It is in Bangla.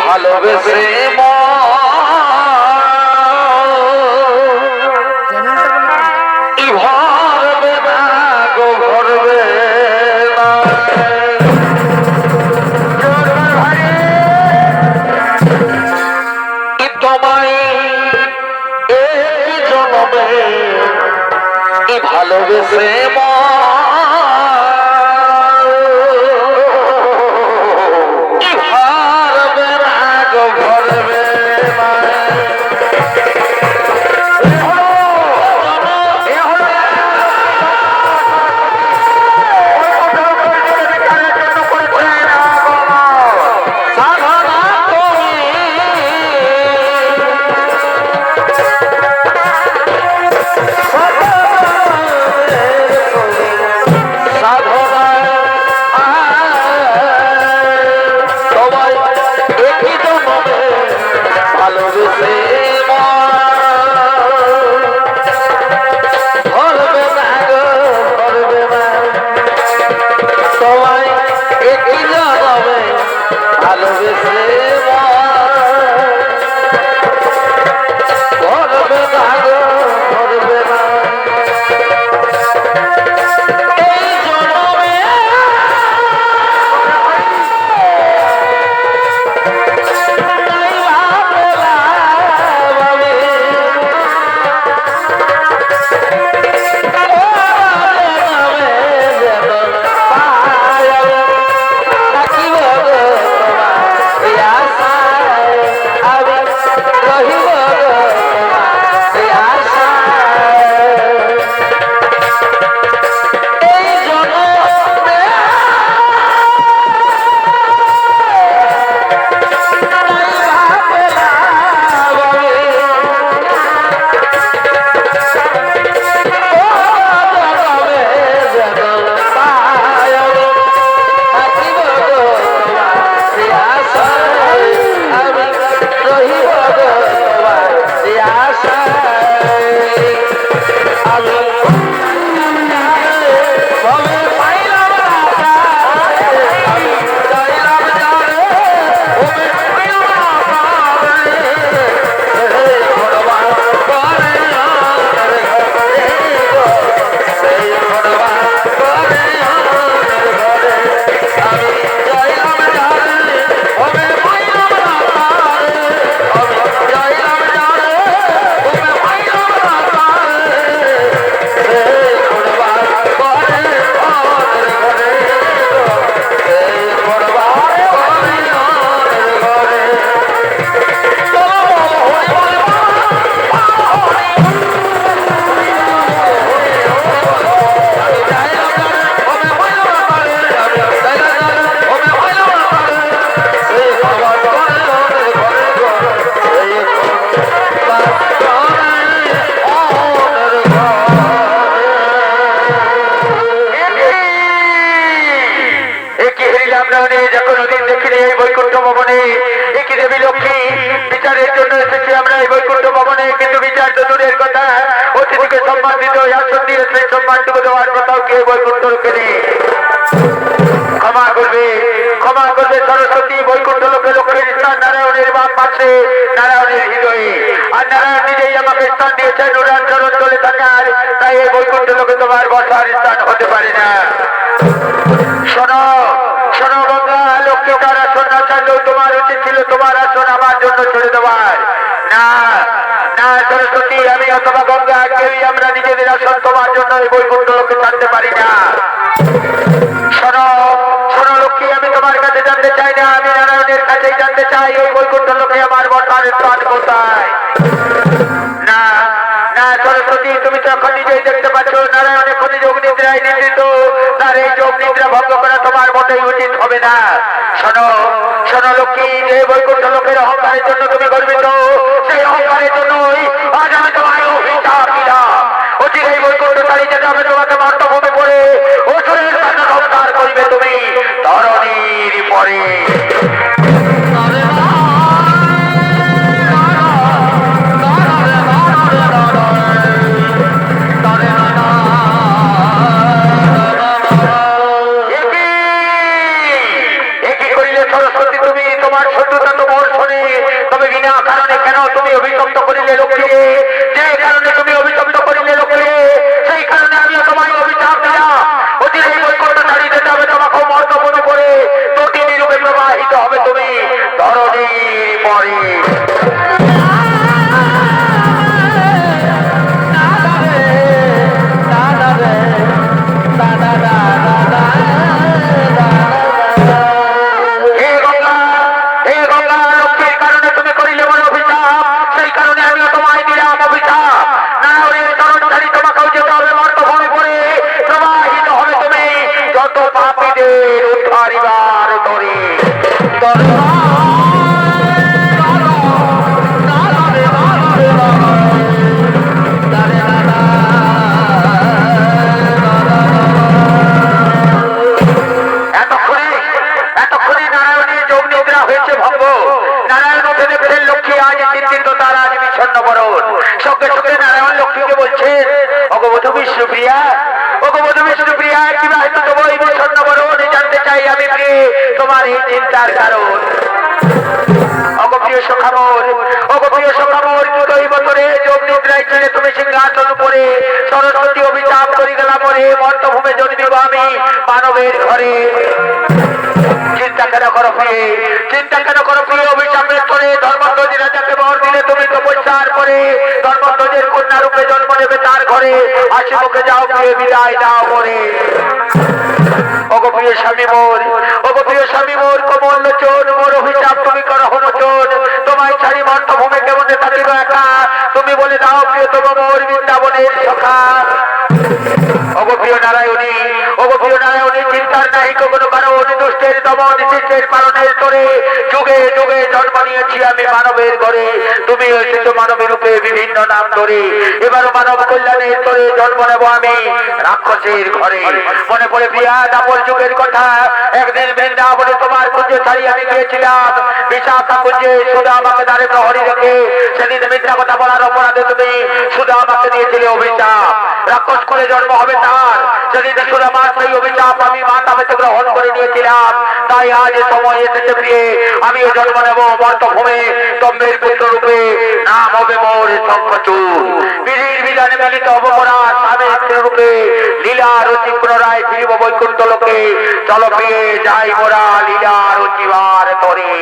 ভালোবেসে ভরবে না গো ভরবে তোমায় এই জনমে ভালোবেসে ক্ষমা করবে সরস্বতী বৈকুণ্ঠ লোকে লক্ষ্মীর স্থান নারায়ণের বাম পাশে নারায়ণের হৃদয়ে আর নারায়ণ নিজেই আমাকে স্থান দিয়েছেন উড়াচরণ চলে থাকার তাই এই বৈকুণ্ঠ লোকে তোমার বসার স্থান হতে পারে না। শোনো শোনো গঙ্গা লক্ষ্মী তার আসন না চাইলেও তোমার উচিত ছিল তোমার আসন আমার জন্য ছেড়ে দেওয়ার। না না সরস্বতী আমি অথবা গঙ্গা কেউই আমরা নিজেদের আসন তোমার জন্য এই বৈকুণ্ঠ লোকে ছাড়তে পারি না। শোনো শোনো লক্ষ্মী আমি তোমার কাছে জানতে চাই না, আমি নারায়ণের কাছেই জানতে চাই এই বৈকুণ্ঠ লোকে আমার বসার স্থান কোথায়। না না সরস্বতী তুমি তো এখন নিজেই দেখতে পাচ্ছ নারায়ণ এখনই যোগ নিদ্রায় নিদ্রিত, তার এই যোগ নিদ্রা ভঙ্গ করা তোমার মোটেই উচিত হবে না। শোনো শোনো লক্ষ্মী, যে বৈকুণ্ঠ লোকের অহংকারের জন্য তুমি গর্বিত, সেই অহংকারের জন্যই আজ আমি তোমায় অভিশাপ দিলাম। অচিরেই বৈকুণ্ঠ চালিয়ে যেতে হবে তোমাকে মর্তভূমি করে, অসুরের কাছে সংস্কার করিবে তুমি ধরণীর পরে। অভিশপ্ত করিলে লোককে, যে কারণে তুমি অভিশপ্ত করিলে লোককে, সেই কারণে আমিও তোমায় অভিশাপ দিলাম। অচিরেই বৈকুণ্ঠ ছাড়িয়ে যেতে হবে তোমাকে মর্তভূমি করে, তটিনী রূপে প্রবাহিত হবে তুমি ধরণীর পরে। সঙ্গে সঙ্গে নারায়ণ লক্ষ্মীকে বলছেন, ভগবতী বিষ্ণুপ্রিয়া, ভগবতী বিষ্ণুপ্রিয়া, কিবা হয়তো তোমার এই স্বর্ণবরণ জানতে চাই আমি তোমার এই চিন্তার কারণ। অগপ্রিয় সখামর, অগপ্রিয় সখামর, কি কইব তোরে, যোগ নিদ্রায় ছেড়ে তুমি সিংহাসন উপরে, সরস্বতী অভিশাপ করি গেলাম মরে, মর্তভূমে জন্মিব আমি মানবের ঘরে। চিন্তা কেন করো প্রিয়ে, চিন্তা কেন করো প্রিয়ে, অভিশাপের করে ধর্মধ্বজ রাজাকে বর দিলে তুমি তপস্যার করে, ধর্মধ্বজের কন্যা রূপে জন্ম নেবে তার ঘরে, হাসি মুখে যাও প্রিয়ে, বিদায় দাও মরে। ওগো প্রিয় স্বামী মোর, ওগো প্রিয় স্বামী মোর, কোমল লোচন, মোর অভিশাপ তুমি করো হনচন, তোমায় ছাড়ি মর্তভূমে কেমন থাকিব একা, তুমি বলে দাও প্রিয় তব মোর বৃন্দাবনের সখা। ওগো প্রিয় নারায়ণী, ওগো প্রিয় নারায়ণী, চিন্তার নাহি কোনো কারণ, দুষ্টের দমন শিষ্টের পালনের তোরে, যুগে যুগে জন্ম নিয়েছি আমি মানবের ঘরে, তুমি এসেছো মানবের রূপে বিভিন্ন নাম ধরে, এবারও মানব কল্যাণের তোরে জন্ম নেব আমি রাক্ষসের ঘরে। মনে পড়ে প্রিয়া দাপর যুগের কথা, একদিন বৃন্দাবনে তোমার কুঞ্জে ছাড়িয়ে আমি গিয়েছিলাম, বিশাখা কুঞ্জে সুধা আমাকে দ্বারে প্রহরী রেখে, সেদিন মিথ্যা কথা বলার অপরাধে তুমি সুধা আমাকে দিয়েছিলে অভিশাপ, রাক্ষস করে জন্ম হবে তার, সেদিন সুদামার সেই অভিশাপ আমি মাথা পেতে গ্রহণ করে নিয়েছিলাম। তাই আজ সময় এসেছে প্রিয়ে, আমিও জন্ম নেব মর্তভূমে তম্বের পুত্র রূপে, নাম হবে মোর শঙ্খচূড়, বিধির বিধানে মিলিত হব মোরা স্বামী রূপে, লীলা রচি পুনরায় ফিরিব বৈকুণ্ঠ লোকে, চলো প্রিয়ে যাই মোরা লীলা রচিবার তরে।